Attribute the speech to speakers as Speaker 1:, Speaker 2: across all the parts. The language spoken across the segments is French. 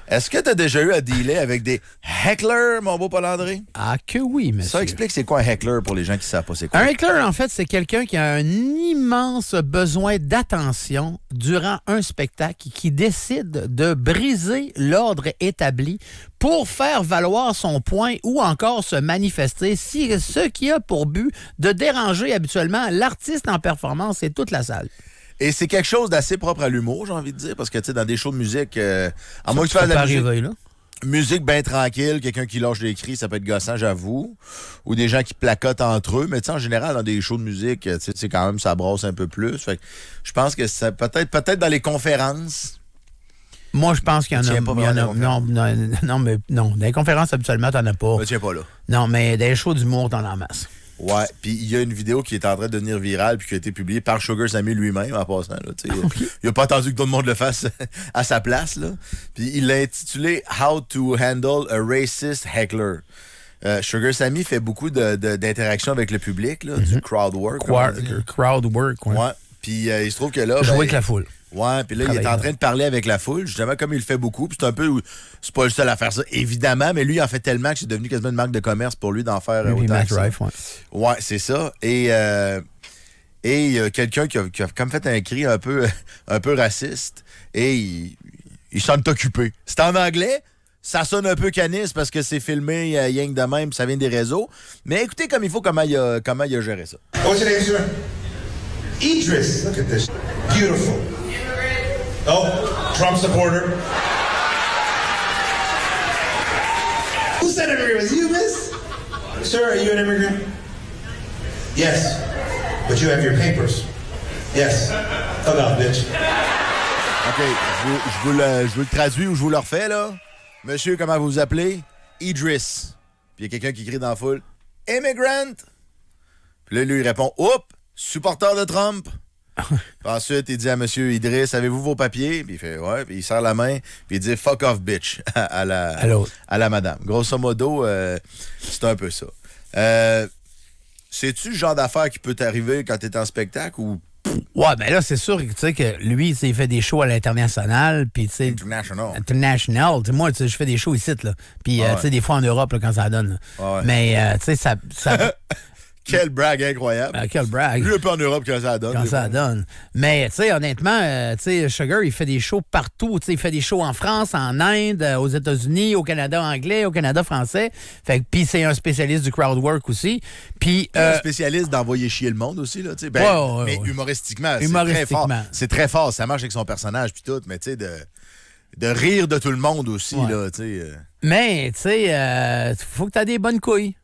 Speaker 1: Est-ce que tu as déjà eu à dealer avec des hecklers, mon beau Paul-André?
Speaker 2: Ah, que oui, monsieur.
Speaker 1: Ça explique c'est quoi un heckler pour les gens qui ne savent pas c'est quoi.
Speaker 2: Un heckler, en fait, c'est quelqu'un qui a un immense besoin d'attention durant un spectacle qui décide de briser l'ordre établi pour faire valoir son point ou encore se manifester, ce qui a pour but de déranger habituellement l'artiste en performance et toute la salle.
Speaker 1: Et c'est quelque chose d'assez propre à l'humour, j'ai envie de dire, parce que, tu sais, dans des shows de musique, à moins que tu fasses de la musique,
Speaker 2: arriver, là.
Speaker 1: Musique bien tranquille, quelqu'un qui lâche des cris, ça peut être gossant, j'avoue, ou des gens qui placotent entre eux, mais tu sais, en général, dans des shows de musique, tu sais, c'est quand même, ça brasse un peu plus. Fait que je pense que ça peut-être dans les conférences.
Speaker 2: Moi, je pense qu'il y en a. Non. Dans les conférences, habituellement, t'en as pas.
Speaker 1: Je tiens pas là.
Speaker 2: Non, mais dans les shows d'humour, t'en as en masse.
Speaker 1: Ouais, puis il y a une vidéo qui est en train de devenir virale puis qui a été publiée par Sugar Sammy lui-même en passant. Là, okay. Il a pas attendu que tout le monde le fasse à sa place. Là. Puis il l'a intitulé « How to handle a racist heckler ». Sugar Sammy fait beaucoup d'interactions avec le public, là, du crowd work.
Speaker 2: Crowd work, ouais.
Speaker 1: Ouais. Puis il se trouve que là...
Speaker 2: Jouer avec la foule.
Speaker 1: Ouais, puis là, il est en train de parler avec la foule, justement, comme il le fait beaucoup. Puis c'est pas le seul à faire ça, évidemment, mais lui, il en fait tellement que c'est devenu quasiment une marque de commerce pour lui d'en faire autant.
Speaker 2: Matt Rife, ouais.
Speaker 1: Ouais, c'est ça. Et il y a quelqu'un qui a comme fait un cri un peu raciste et il s'en est occupé. C'est en anglais. Ça sonne un peu caniste parce que c'est filmé rien que de même, ça vient des réseaux. Mais écoutez comme il faut comment il a géré ça.
Speaker 3: What's your name, sir? Idris. Look at this. Beautiful. Oh, Trump supporter. Who said immigrant? Was you, miss? Sir, are you an immigrant? Yes. But you have your papers. Yes. Fuck off, bitch.
Speaker 1: OK, je vous le traduis ou je vous le refais, là. Monsieur, comment vous vous appelez? Idris. Puis il y a quelqu'un qui crie dans la foule. Immigrant. Puis là, lui, il répond, oups, supporter de Trump. Puis ensuite, il dit à monsieur Idriss, avez-vous vos papiers? Puis il fait, ouais. Puis il serre la main. Puis il dit, fuck off, bitch, à la madame. Grosso modo, c'est un peu ça. C'est-tu le genre d'affaire qui peut t'arriver quand t'es en spectacle ou...
Speaker 2: Ouais, ben là, c'est sûr tu sais, que lui, il fait des shows à l'international. Puis, tu sais. International. Moi, je fais des shows ici, là. Puis, tu sais, des fois en Europe, là, quand ça donne. Ouais. Mais, tu sais, ça...
Speaker 1: Quel brag incroyable.
Speaker 2: Quel brag.
Speaker 1: Lui, un peu en Europe quand ça donne.
Speaker 2: Quand ça donne. Mais, tu sais, honnêtement, tu sais, Sugar, il fait des shows partout. Tu sais, il fait des shows en France, en Inde, aux États-Unis, au Canada anglais, au Canada français. Fait que, puis c'est un spécialiste du crowd work aussi. Puis...
Speaker 1: un spécialiste d'envoyer chier le monde aussi, là. Tu sais, mais humoristiquement, c'est très fort. C'est très fort. Ça marche avec son personnage, puis tout. Mais, tu sais, de rire de tout le monde aussi, là, tu sais. Mais,
Speaker 2: tu sais, faut que tu aies des bonnes couilles.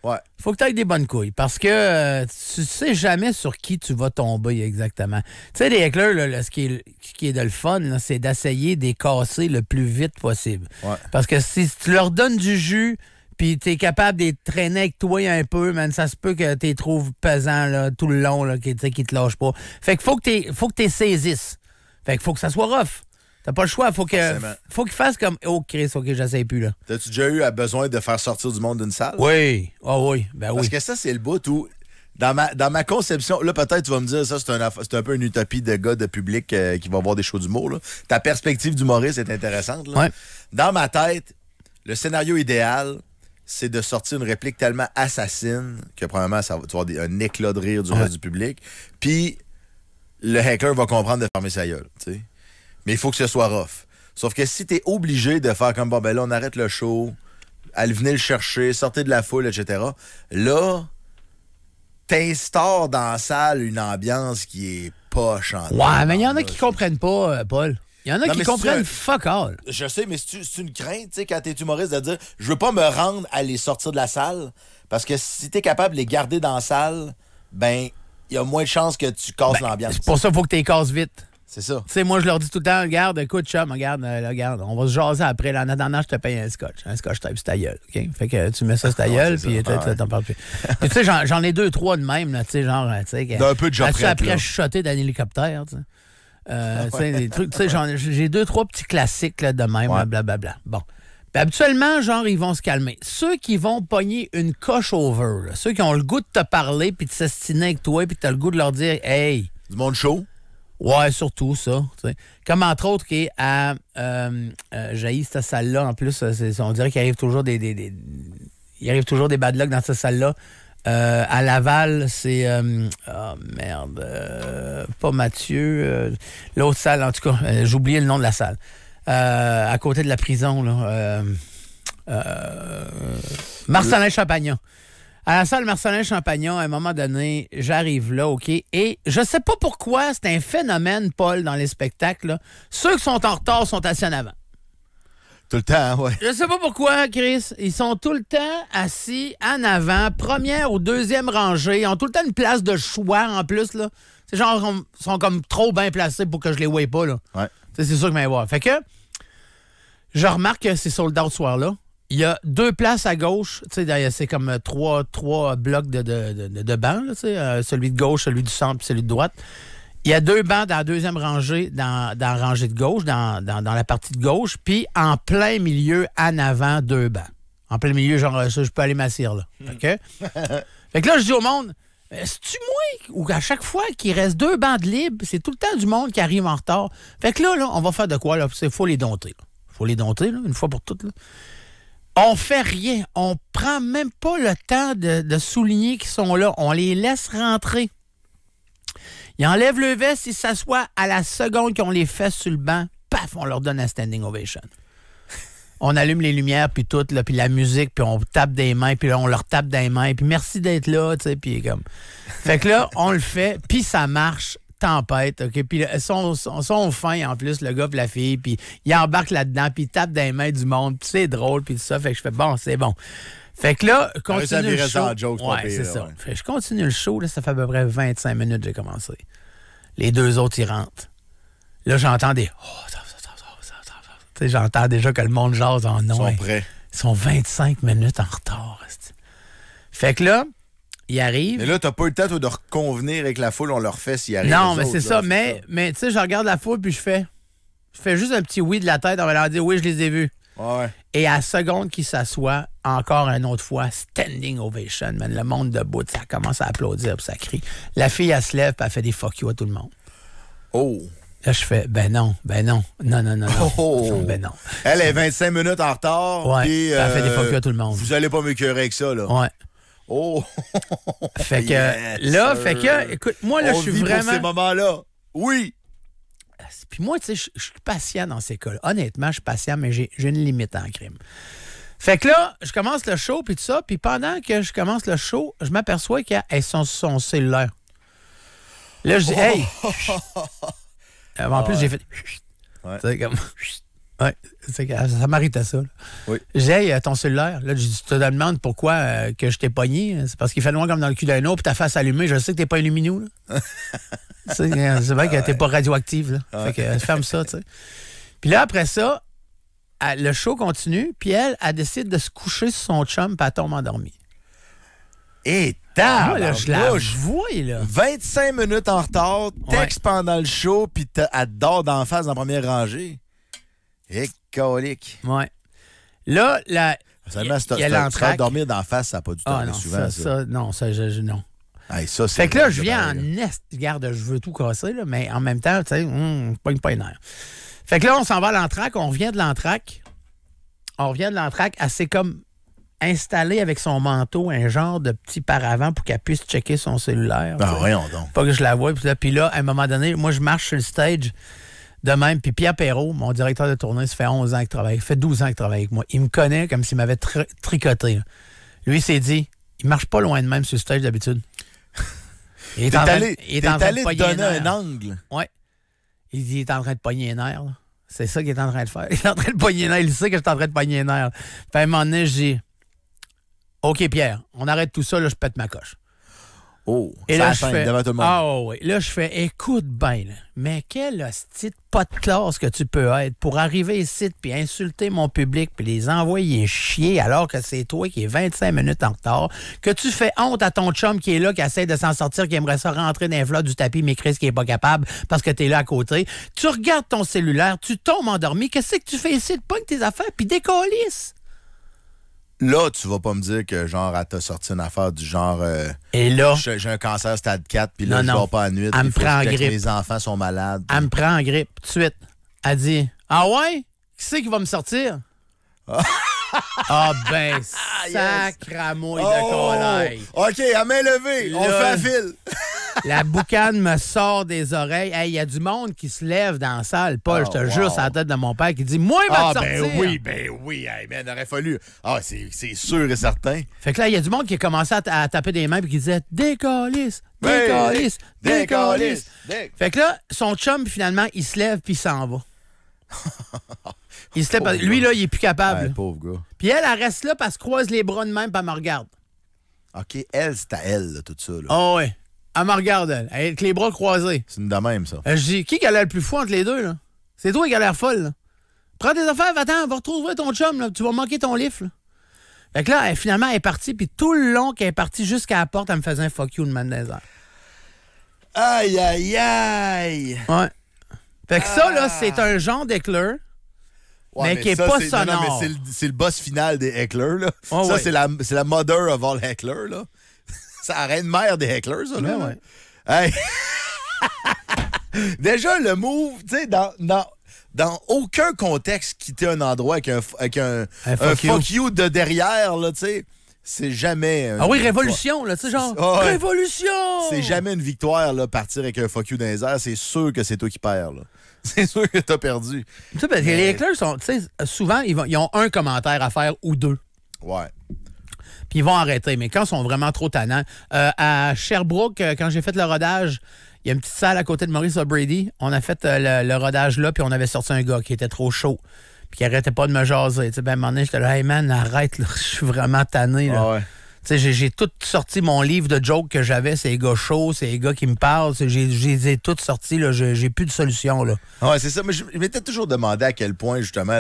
Speaker 1: Ouais.
Speaker 2: Faut que tu aies des bonnes couilles parce que tu sais jamais sur qui tu vas tomber exactement. Tu sais, les hecklers, là, ce qui est de le fun, là, c'est d'essayer de les casser le plus vite possible.
Speaker 1: Ouais.
Speaker 2: Parce que si tu leur donnes du jus puis tu es capable de les traîner avec toi un peu, man, ça se peut que tu les trouves pesants là, tout le long, là, qui te lâchent pas. Fait que faut que tu les saisisses. Fait que faut que ça soit rough. T'as pas le choix. Faut qu'il fasse comme... Oh, Chris, OK, j'essaie plus, là.
Speaker 1: T'as-tu déjà eu besoin de faire sortir du monde d'une salle?
Speaker 2: Oui. Oh, oui. Ben
Speaker 1: Parce
Speaker 2: oui.
Speaker 1: que ça, c'est le bout où... Dans ma conception... Là, peut-être, tu vas me dire, ça, c'est un peu une utopie de gars de public qui va voir des shows d'humour, là. Ta perspective d'humoriste est intéressante, là.
Speaker 2: Ouais.
Speaker 1: Dans ma tête, le scénario idéal, c'est de sortir une réplique tellement assassine que, probablement, tu vas avoir un éclat de rire du reste du public. Puis, le heckler va comprendre de fermer sa gueule, tu sais. Mais il faut que ce soit rough. Sauf que si t'es obligé de faire comme, bon, ben là, on arrête le show, allez, venez le chercher, sortez de la foule, etc. Là, t'instaures dans la salle une ambiance qui est poche en
Speaker 2: ouais, mais il y en a qui comprennent pas, Paul. Il y en a qui comprennent fuck all.
Speaker 1: Je sais, mais c'est une crainte, tu sais, quand t'es humoriste, de dire, je veux pas me rendre à les sortir de la salle, parce que si t'es capable de les garder dans la salle, ben, il y a moins de chances que tu casses l'ambiance.
Speaker 2: C'est pour ça qu'il faut que tu les casses vite.
Speaker 1: C'est ça.
Speaker 2: Tu sais, moi, je leur dis tout le temps, regarde, écoute, chum, regarde, on va se jaser après. Là, en attendant, je te paye un scotch. Un scotch type, c'est ta gueule. OK? Fait que tu mets ça sur ta gueule, puis t'en parles plus. Puis, tu sais, j'en ai 2-3 de même, là, tu sais, genre, tu sais.
Speaker 1: D'un peu de job prête,
Speaker 2: après chuchoter d'un hélicoptère, tu sais. Des trucs, tu sais, j'ai 2-3 petits classiques, là, de même, blablabla. Bon. Puis habituellement, genre, ils vont se calmer. Ceux qui vont pogner une coche over, là, ceux qui ont le goût de te parler, puis de s'estiner avec toi, puis t'as le goût de leur dire, hey.
Speaker 1: Du monde chaud?
Speaker 2: Ouais, surtout ça. T'sais. Comme entre autres, qui est à j'haïs cette salle-là, en plus, on dirait qu'il arrive toujours il arrive toujours des bad luck dans cette salle-là. À Laval, c'est pas Mathieu. L'autre salle, en tout cas, j'ai oublié le nom de la salle. À côté de la prison, là. Marcelin-Champagnon. À la salle Marcelin-Champagnon, à un moment donné, j'arrive là, OK? Et je sais pas pourquoi, c'est un phénomène, Paul, dans les spectacles. Là. Ceux qui sont en retard sont assis en avant.
Speaker 1: Tout le temps, ouais.
Speaker 2: Je sais pas pourquoi, Chris. Ils sont tout le temps assis en avant, première ou deuxième rangée. Ils ont tout le temps une place de choix, en plus, là. C'est genre, ils sont comme trop bien placés pour que je les voie pas, là.
Speaker 1: Ouais.
Speaker 2: C'est sûr que je vais voir. Fait que, je remarque que c'est sold out ce soir-là. Il y a 2 places à gauche. C'est comme trois blocs de bancs. Là, celui de gauche, celui du centre puis celui de droite. Il y a 2 bancs dans la deuxième rangée, dans la rangée de gauche, dans la partie de gauche. Puis en plein milieu, en avant, 2 bancs. En plein milieu, genre, ça, je peux aller m'asseoir là. OK? Fait que là, je dis au monde, c'est-tu moi ou à chaque fois qu'il reste 2 bancs de libre, c'est tout le temps du monde qui arrive en retard. Fait que là, on va faire de quoi? Il faut les dompter. Il faut les dompter, là, une fois pour toutes. Là. On fait rien. On prend même pas le temps de souligner qu'ils sont là. On les laisse rentrer. Ils enlèvent le veste, ils s'assoient à la seconde qu'ils ont les fesses sur le banc. Paf, on leur donne un standing ovation. On allume les lumières, puis tout, là, puis la musique, puis on tape des mains, puis là, on leur tape des mains, puis merci d'être là, tu sais, puis comme... Fait que là, on le fait, puis ça marche. Tempête, OK? Puis ils sont fins, en plus, le gars et la fille, puis ils embarquent là-dedans, puis ils tapent dans les mains du monde, puis c'est drôle, puis tout ça. Fait que je fais, bon, c'est bon. Fait que là, continue le show. Ouais, c'est ça. Fait que je continue le show, là, ça fait à peu près 25 minutes que j'ai commencé. Les 2 autres, ils rentrent. Là, j'entends des... Tu sais, j'entends déjà que le monde jase en nom.
Speaker 1: Ils sont prêts.
Speaker 2: Ils sont 25 minutes en retard. Fait que là... Il arrive.
Speaker 1: Mais là, t'as pas eu le temps, toi, de reconvenir avec la foule, on leur fait s'il arrive.
Speaker 2: Non, mais c'est ça. Mais tu sais, je regarde la foule puis je fais juste un petit oui de la tête. On va leur dire oui, je les ai vus.
Speaker 1: Ouais.
Speaker 2: Et à la seconde qu'ils s'assoient, encore une autre fois, standing ovation, man. Le monde debout, ça commence à applaudir puis ça crie. La fille, elle se lève puis elle fait des fuck you à tout le monde.
Speaker 1: Oh.
Speaker 2: Là, je fais, non. Non.
Speaker 1: Oh.
Speaker 2: Ben non.
Speaker 1: Elle est 25 minutes en retard.
Speaker 2: Ouais.
Speaker 1: Puis,
Speaker 2: elle fait des fuck you à tout le monde.
Speaker 1: Vous allez pas m'écœurer avec ça, là.
Speaker 2: Ouais.
Speaker 1: Oh!
Speaker 2: Fait que, écoute, moi, là, je suis vraiment...
Speaker 1: pour ces moments-là. Oui!
Speaker 2: Puis moi, tu sais, je suis patient dans ces cas-là. Honnêtement, je suis patient, mais j'ai une limite en crime. Fait que là, je commence le show, puis tout ça, puis pendant que je commence le show, je m'aperçois qu'elle sont sur son cellulaire. Là, je dis, hey! En plus, j'ai fait...
Speaker 1: Ouais.
Speaker 2: Tu sais, comme... Ouais, ça m'arrête ça. Là.
Speaker 1: Oui.
Speaker 2: J'ai ton cellulaire. Là, je dis, tu te demandes pourquoi que je t'ai pogné. C'est parce qu'il fait loin comme dans le cul d'un autre, puis ta face allumée. Je sais que t'es pas illuminou. C'est vrai que t'es pas radioactive. Là. Fait que ferme ça, tu sais. Puis là, après ça, le show continue, puis elle décide de se coucher sur son chum, puis elle tombe endormie.
Speaker 1: Et
Speaker 2: moi, là, je la vois, là.
Speaker 1: 25 minutes en retard, texte pendant le show, puis elle dort d'en face dans la première rangée. Et colique.
Speaker 2: Ouais. Là, il y a l'entraque.
Speaker 1: Dormir d'en face, ça n'a pas du tout
Speaker 2: non,
Speaker 1: souvent.
Speaker 2: Non.
Speaker 1: Hey, ça, c'est
Speaker 2: fait que là, je viens en est. Regarde, je veux tout casser, là, mais en même temps, tu sais, je pogne pas les nerfs. Fait que là, on s'en va à l'entraque. On revient de l'entraque. Elle s'est comme installée avec son manteau, un genre de petit paravent pour qu'elle puisse checker son cellulaire.
Speaker 1: Ah, voyons donc.
Speaker 2: Pas que je la voie. Puis là, à un moment donné, moi, je marche sur le stage de même. Puis Pierre Perrault, mon directeur de tournée, ça fait 11 ans qu'il travaille. Il fait 12 ans qu'il travaille avec moi. Il me connaît comme s'il m'avait tricoté. Là. Lui, il s'est dit, il marche pas loin de même sur le stage d'habitude. Il est en train de pogner
Speaker 1: donner un angle.
Speaker 2: Oui. Il est en train de pogner les nerfs. Là. C'est ça qu'il est en train de faire. Il est en train de pogner les nerfs. Il sait que je suis en train de pogner les nerfs. Puis à un moment donné, je dis, OK, Pierre, on arrête tout ça, là, je pète ma coche.
Speaker 1: Oh,
Speaker 2: et
Speaker 1: ça
Speaker 2: là, je fais,
Speaker 1: devant tout le monde.
Speaker 2: Ah oui. Là, je fais, écoute bien, là, mais quel hostie de pas de classe que tu peux être pour arriver ici puis insulter mon public puis les envoyer chier alors que c'est toi qui es 25 minutes en retard, que tu fais honte à ton chum qui est là, qui essaie de s'en sortir, qui aimerait ça rentrer dans les flots du tapis, mais Chris qui est pas capable parce que t'es là à côté. Tu regardes ton cellulaire, tu tombes endormi. Qu'est-ce que tu fais ici? Pogne tes affaires puis décalisses.
Speaker 1: Là, tu vas pas me dire que, genre, elle t'a sorti une affaire du genre...
Speaker 2: Et là,
Speaker 1: j'ai un cancer stade 4, puis là,
Speaker 2: Non,
Speaker 1: je
Speaker 2: non.
Speaker 1: dors pas à nuit.
Speaker 2: Elle me
Speaker 1: puis
Speaker 2: prend en
Speaker 1: que
Speaker 2: grippe.
Speaker 1: les enfants sont malades.
Speaker 2: elle me prend en grippe tout de suite. Elle dit « Ah ouais? Qui c'est qui va me sortir? » Ah ben, sacramouille de colère.
Speaker 1: OK, à main levée, on
Speaker 2: Là.
Speaker 1: fait un fil.
Speaker 2: La boucane me sort des oreilles. Hey, il y a du monde qui se lève dans la salle. Paul, je te
Speaker 1: wow.
Speaker 2: jure, c'est la tête de mon père qui dit « Moi, il va te sortir.
Speaker 1: ben oui. Hey, man, il aurait fallu. Ah, c'est sûr et certain.
Speaker 2: Fait que là, il y a du monde qui a commencé à taper des mains et qui disait « Décalisse, décalisse, décalisse. » Fait que là, son chum, finalement, il se lève puis il s'en va. Il se lève,
Speaker 1: Pauvre
Speaker 2: lui,
Speaker 1: gars.
Speaker 2: là, il est plus capable.
Speaker 1: Ouais, pauvre gars.
Speaker 2: Puis elle reste là parce qu'elle se croise les bras de même puis elle me regarde.
Speaker 1: OK, elle, c'est à elle, là, tout ça. Là.
Speaker 2: Oh ouais. Elle me regarde, elle, avec les bras croisés.
Speaker 1: C'est une de même, ça.
Speaker 2: Je dis, qui a l'air le plus fou entre les deux, là? C'est toi qui a l'air folle, là. Prends tes affaires, va-t'en, va retrouver ton chum, là. Tu vas manquer ton livre, là. Fait que là, finalement, elle est partie, puis tout le long qu'elle est partie jusqu'à la porte, elle me faisait un fuck you de man des airs.
Speaker 1: Aïe, aïe, aïe.
Speaker 2: Ouais. Fait que ça, là, c'est un genre d'éclair.
Speaker 1: Ouais,
Speaker 2: mais qui est
Speaker 1: ça,
Speaker 2: pas
Speaker 1: non,
Speaker 2: sonore.
Speaker 1: mais c'est le boss final des hecklers, là.
Speaker 2: Oh,
Speaker 1: ça,
Speaker 2: ouais.
Speaker 1: c'est la mother of all hecklers, là. C'est la reine mère des hecklers, ça, là.
Speaker 2: Ben ouais.
Speaker 1: Hey. Déjà, le move, tu sais, dans aucun contexte, quitter un endroit avec un fuck you de derrière, là, tu sais, c'est jamais...
Speaker 2: Ah oui, révolution, là, tu sais, genre,
Speaker 1: Ah ouais.
Speaker 2: révolution!
Speaker 1: C'est jamais une victoire, là, partir avec un fuck you dans les airs. C'est sûr que c'est toi qui perds, là. C'est sûr que t'as perdu.
Speaker 2: Tu sais, parce que les éclairs sont, tu sais, souvent, ils ont un commentaire à faire ou deux.
Speaker 1: Ouais.
Speaker 2: Puis ils vont arrêter. Mais quand ils sont vraiment trop tannants. À Sherbrooke, quand j'ai fait le rodage, il y a une petite salle à côté de Maurice O'Brady. On a fait le rodage là, puis on avait sorti un gars qui était trop chaud. Puis qui arrêtait pas de me jaser. Tu sais, ben, à un moment donné, j'étais là, hey man, arrête, là, je suis vraiment tanné. Là.
Speaker 1: Ah ouais.
Speaker 2: Tu sais, j'ai tout sorti mon livre de jokes que j'avais, c'est les gars chauds, c'est les gars qui me parlent, j'ai tout sorti, là, j'ai plus de solution, là.
Speaker 1: Ouais, c'est ça. Mais je m'étais toujours demandé à quel point, justement,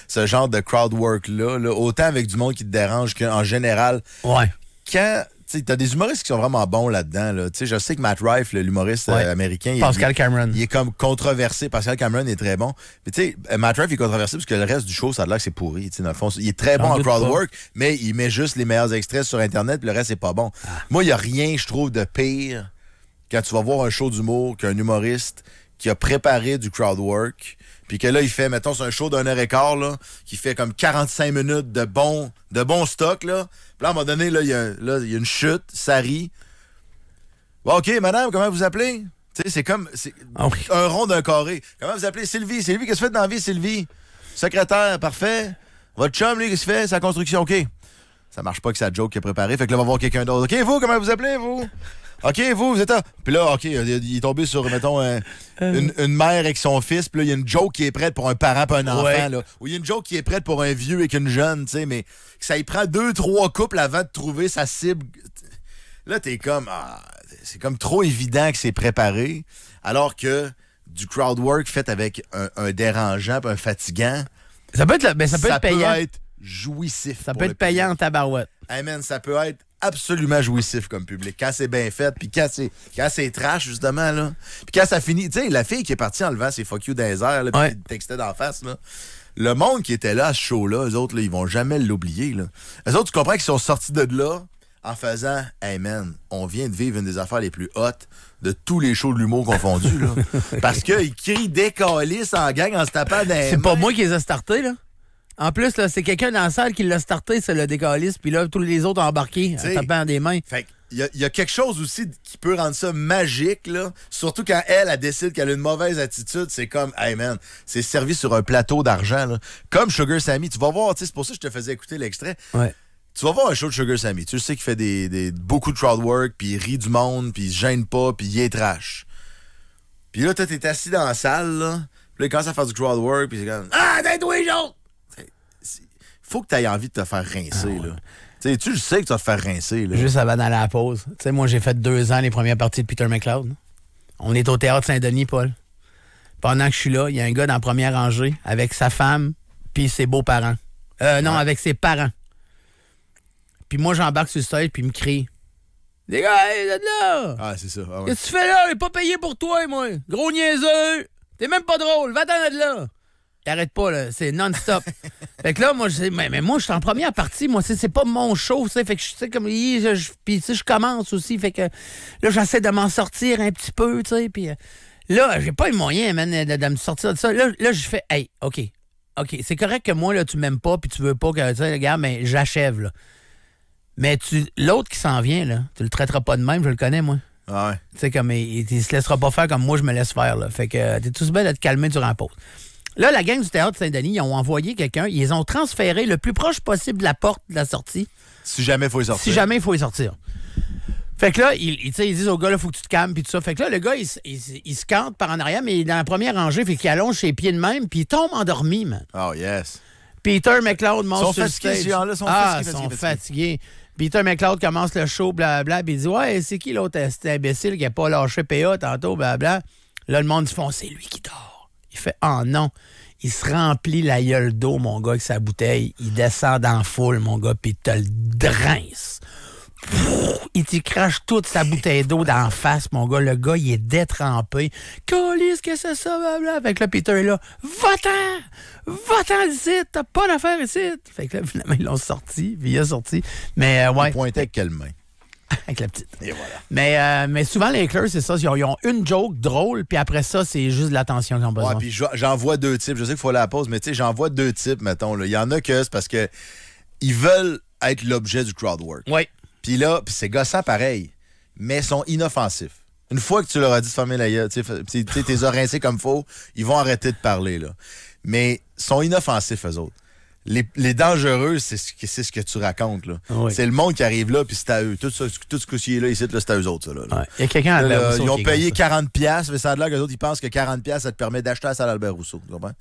Speaker 1: ce genre de crowd work-là, là, autant avec du monde qui te dérange qu'en général,
Speaker 2: Ouais.
Speaker 1: quand... Tu sais, t'as des humoristes qui sont vraiment bons là-dedans. Là. Tu sais, je sais que Matt Rife, l'humoriste américain,
Speaker 2: Pascal Cameron.
Speaker 1: Il est comme controversé. Pascal Cameron est très bon. Mais tu sais, Matt Rife est controversé parce que le reste du show, ça a l'air que c'est pourri. Tu sais, dans le fond, il est très bon en crowd work, mais il met juste les meilleurs extraits sur Internet, puis le reste, c'est pas bon. Moi, il n'y a rien, je trouve, de pire quand tu vas voir un show d'humour qu'un humoriste qui a préparé du crowd work, puis que là, il fait, mettons, c'est un show d'1h15, là, qui fait comme 45 minutes de bon stock, là. Puis là, à un moment donné, là, il y a une chute, ça rit. Bon, OK, madame, comment vous appelez? Tu sais, c'est comme un rond d'un carré. Comment vous appelez? Sylvie. Sylvie, qu'est-ce que vous faites dans la vie, Sylvie? Secrétaire, parfait. Votre chum, lui, qu'est-ce qu'il fait? Sa construction, OK. Ça marche pas que sa joke qui est préparée. Fait que là, on va voir quelqu'un d'autre. OK, vous, comment vous appelez, vous? OK, vous êtes là. Puis là, OK, il est tombé sur, mettons, une mère avec son fils. Puis là, il y a une joke qui est prête pour un parent et un enfant.
Speaker 2: Ouais.
Speaker 1: Là. Ou il y a une joke qui est prête pour un vieux avec une jeune, tu sais. Mais ça y prend 2-3 couples avant de trouver sa cible. Là, t'es comme... c'est comme trop évident que c'est préparé. Alors que du crowd work fait avec un dérangeant et un fatigant...
Speaker 2: Ça peut être, ça peut être payant.
Speaker 1: peut être jouissif.
Speaker 2: Ça
Speaker 1: pour
Speaker 2: peut
Speaker 1: le
Speaker 2: être payant en tabarouette.
Speaker 1: Hey man, ça peut être absolument jouissif comme public. Quand c'est bien fait, puis quand c'est trash, justement, là. Puis quand ça finit... Tu sais, la fille qui est partie en levant ses fuck you dans les airs, là, puis qui textait d'en face, là. Le monde qui était là à ce show-là, eux autres, là, ils vont jamais l'oublier, là. Eux autres, tu comprends qu'ils sont sortis de là en faisant « Hey man, on vient de vivre une des affaires les plus hautes de tous les shows de l'humour confondus, là. » Parce qu'ils crient des câlisses en gang en se tapant dans les
Speaker 2: C'est pas
Speaker 1: mains.
Speaker 2: moi qui les ai startés, là. En plus, là, c'est quelqu'un dans la salle qui l'a starté, c'est le décaliste, puis là, tous les autres ont embarqué en
Speaker 1: T'sais,
Speaker 2: tapant des mains.
Speaker 1: Fait il y a quelque chose aussi qui peut rendre ça magique, là. Surtout quand elle décide qu'elle a une mauvaise attitude. C'est comme, hey man, c'est servi sur un plateau d'argent, là. Comme Sugar Sammy. Tu vas voir, tu sais, c'est pour ça que je te faisais écouter l'extrait.
Speaker 2: Ouais.
Speaker 1: Tu vas voir un show de Sugar Sammy. Tu sais qu'il fait beaucoup de crowd work, puis il rit du monde, puis il se gêne pas, puis il est trash. Puis là, toi, t'es assis dans la salle, là. Puis là, il commence à faire du crowd work, puis c'est comme, t'es tous les autres! Faut que tu aies envie de te faire rincer, là. T'sais, tu le sais que tu vas te faire rincer, là.
Speaker 2: Juste avant d'aller à la pause. Tu sais, moi, j'ai fait 2 ans les premières parties de Peter McLeod. On est au Théâtre Saint-Denis, Paul. Pendant que je suis là, il y a un gars dans la première rangée avec sa femme puis ses beaux-parents. Non, avec ses parents. Puis moi, j'embarque sur le stage puis il me crie. « Les gars, hey, êtes là!
Speaker 1: Ah, c'est ça. Ah ouais.
Speaker 2: Qu'est-ce que tu fais là? J'ai pas payé pour toi, moi! Gros niaiseux! T'es même pas drôle! Va-t'en de là! » T'arrêtes pas, là. C'est non-stop. Fait que là, moi, mais moi, je suis en première partie. Moi, c'est pas mon show, tu sais. Fait que je sais comme. Puis, tu sais, je commence aussi. Fait que là, j'essaie de m'en sortir un petit peu, tu sais. Puis là, j'ai pas les moyens, man, de me sortir de ça. Là, je fais, hey, OK, c'est correct que moi, là, tu m'aimes pas, puis tu veux pas que, tu sais, regarde, mais j'achève, là. Mais l'autre qui s'en vient, là, tu le traiteras pas de même, je le connais, moi.
Speaker 1: Ah ouais.
Speaker 2: Tu sais, comme, il se laissera pas faire comme moi, je me laisse faire, là. Fait que t'es tous bien de te calmer durant la pause. Là, la gang du Théâtre Saint-Denis, ils ont envoyé quelqu'un, ils ont transféré le plus proche possible de la porte de la sortie.
Speaker 1: Si jamais il faut y sortir.
Speaker 2: Si jamais il faut y sortir. Fait que là, ils disent au gars, il faut que tu te calmes, puis tout ça. Fait que là, le gars, il se cante par en arrière, mais il est dans la première rangée, fait qu'il allonge ses pieds de même, puis il tombe endormi, man.
Speaker 1: Oh, yes.
Speaker 2: Peter McLeod monte sur le stage.
Speaker 1: Ces gens-là sont
Speaker 2: fatigués. Peter McLeod commence le show, blablabla, puis il dit, ouais, c'est qui l'autre imbécile qui a pas lâché PA tantôt, blablabla. Là, le monde dit, c'est lui qui dort. Il fait, oh non. Il se remplit la gueule d'eau, mon gars, avec sa bouteille. Il descend dans la foule, mon gars, puis il te le drince. Il t'y crache toute sa bouteille d'eau d'en face, mon gars. Le gars, il est détrempé. Câlisse, qu'est-ce que c'est ça, blablabla. Fait que là, Peter est là. Va-t'en d'ici, t'as pas d'affaire ici. Fait que là, finalement, ils l'ont sorti, puis il a sorti. Mais ouais.
Speaker 1: Il pointait avec quelle main?
Speaker 2: Avec la petite.
Speaker 1: Et voilà.
Speaker 2: Mais souvent, les Lakers, c'est ça. Ils ont une joke drôle, puis après ça, c'est juste de l'attention qu'ils ont besoin.
Speaker 1: Ouais, puis j'en vois deux types. Je sais qu'il faut aller à la pause, mais tu sais, j'en vois deux types, mettons. Là. Il y en a que c'est parce que ils veulent être l'objet du crowd work.
Speaker 2: Oui.
Speaker 1: Puis là, c'est gossant pareil, mais ils sont inoffensifs. Une fois que tu leur as dit de fermer la gueule, tu sais, t'es rincé comme faut, ils vont arrêter de parler, là. Mais ils sont inoffensifs, eux autres. Les dangereux, c'est ce que tu racontes, là.
Speaker 2: Oui.
Speaker 1: C'est le monde qui arrive là, puis c'est à eux. Tout ce que là, ici, là, c'est à eux autres, ça, là.
Speaker 2: Ouais. Il y a quelqu'un à Albert Rousseau.
Speaker 1: Ils ont payé 40$, mais ça a l'air qu'eux autres, ils pensent que 40$, ça te permet d'acheter la salle Albert Rousseau. Tu comprends?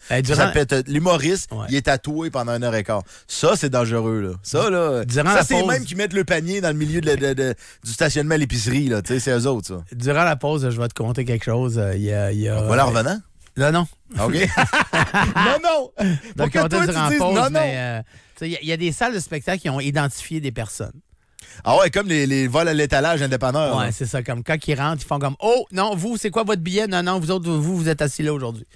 Speaker 1: L'humoriste, il est tatoué pendant 1h15. Ça, c'est dangereux, là. Ça, là. Ça, c'est eux-mêmes qui mettent le panier dans le milieu du stationnement à l'épicerie, là. Tu sais, c'est eux autres, ça.
Speaker 2: Durant la pause, je vais te conter quelque chose.
Speaker 1: Voilà, en revenant?
Speaker 2: Là, non.
Speaker 1: OK. non!
Speaker 2: Donc,
Speaker 1: Pourquoi toi, tu dis non?
Speaker 2: Il y a des salles de spectacle qui ont identifié des personnes.
Speaker 1: Ah ouais, comme les vols à l'étalage indépendants.
Speaker 2: Ouais, c'est ça. Comme quand ils rentrent, ils font comme, oh, non, vous, c'est quoi votre billet? Non, vous autres, vous êtes assis là aujourd'hui.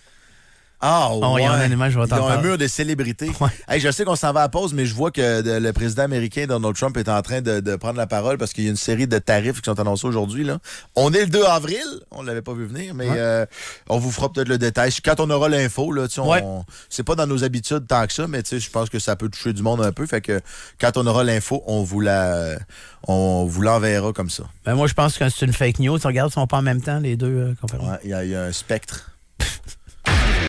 Speaker 1: Ah, ouais.
Speaker 2: Il y a un animal, je vais
Speaker 1: Ils ont
Speaker 2: t'en
Speaker 1: un mur de célébrités. Ouais. Hey, je sais qu'on s'en va à pause, mais je vois que le président américain Donald Trump est en train de prendre la parole parce qu'il y a une série de tarifs qui sont annoncés aujourd'hui. Là. On est le 2 avril. On ne l'avait pas vu venir, mais on vous fera peut-être le détail. Quand on aura l'info, là, c'est pas dans nos habitudes tant que ça, mais je pense que ça peut toucher du monde un peu. Fait que quand on aura l'info, on vous l'enverra comme ça.
Speaker 2: Ben moi, je pense que c'est une fake news. Tu regardes, ils sont pas en même temps, les deux conférences.
Speaker 1: Ouais, il y a un spectre.